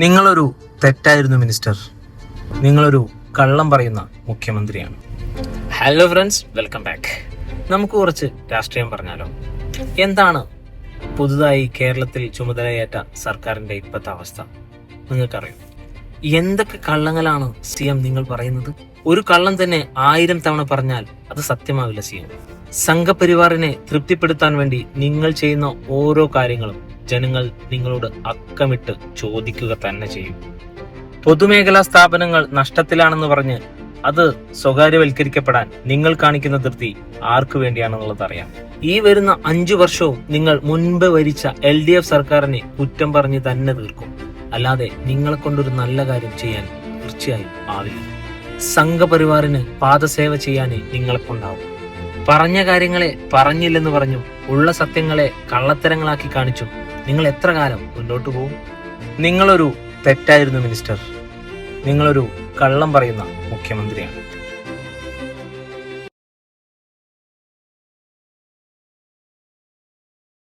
നിങ്ങളൊരു തെറ്റായിരുന്നു മിനിസ്റ്റർ. നിങ്ങളൊരു കള്ളം പറയുന്ന മുഖ്യമന്ത്രിയാണ്. Hello friends, welcome back. നമുക്ക് കുറച്ച് രാഷ്ട്രീയം പറഞ്ഞാലോ. എന്താണ് പുതുതായി കേരളത്തിൽ ചുമതലയേറ്റ സർക്കാരിന്റെ ഇപ്പോഴത്തെ അവസ്ഥ നിങ്ങൾക്കറിയും? എന്തൊക്കെ കള്ളങ്ങളാണ് CM നിങ്ങൾ പറയുന്നത്? ഒരു കള്ളം തന്നെ 1000 തവണ പറഞ്ഞാൽ അത് സത്യമാവില്ല CM. സംഘപരിവാറിനെ തൃപ്തിപ്പെടുത്താൻ വേണ്ടി നിങ്ങൾ ചെയ്യുന്ന ഓരോ കാര്യങ്ങളും ജനങ്ങൾ നിങ്ങളോട് അക്കമിട്ട് ചോദിക്കുക തന്നെ ചെയ്യും. പൊതുമേഖലാ സ്ഥാപനങ്ങൾ നഷ്ടത്തിലാണെന്ന് പറഞ്ഞ് അത് സ്വകാര്യവൽക്കരിക്കപ്പെടാൻ നിങ്ങൾ കാണിക്കുന്ന ധൃതി ആർക്കു വേണ്ടിയാണെന്നുള്ളത് അറിയാം. ഈ വരുന്ന 5 വർഷവും നിങ്ങൾ മുൻപ് ഭരിച്ച LDF സർക്കാരിനെ കുറ്റം പറഞ്ഞ് തന്നെ തീർക്കും. അല്ലാതെ നിങ്ങളെ കൊണ്ടൊരു നല്ല കാര്യം ചെയ്യാൻ തീർച്ചയായും ആവില്ല. സംഘപരിവാറിന് പാദസേവ ചെയ്യാനേ നിങ്ങളെ കൊണ്ടാവും. പറഞ്ഞ കാര്യങ്ങളെ പറഞ്ഞില്ലെന്ന് പറഞ്ഞും ഉള്ള സത്യങ്ങളെ കള്ളത്തരങ്ങളാക്കി കാണിച്ചും നിങ്ങൾ എത്ര കാലം മുന്നോട്ട് പോകും? നിങ്ങളൊരു തെറ്റായിരുന്നു മിനിസ്റ്റർ. നിങ്ങളൊരു കള്ളം പറയുന്ന മുഖ്യമന്ത്രിയാണ്.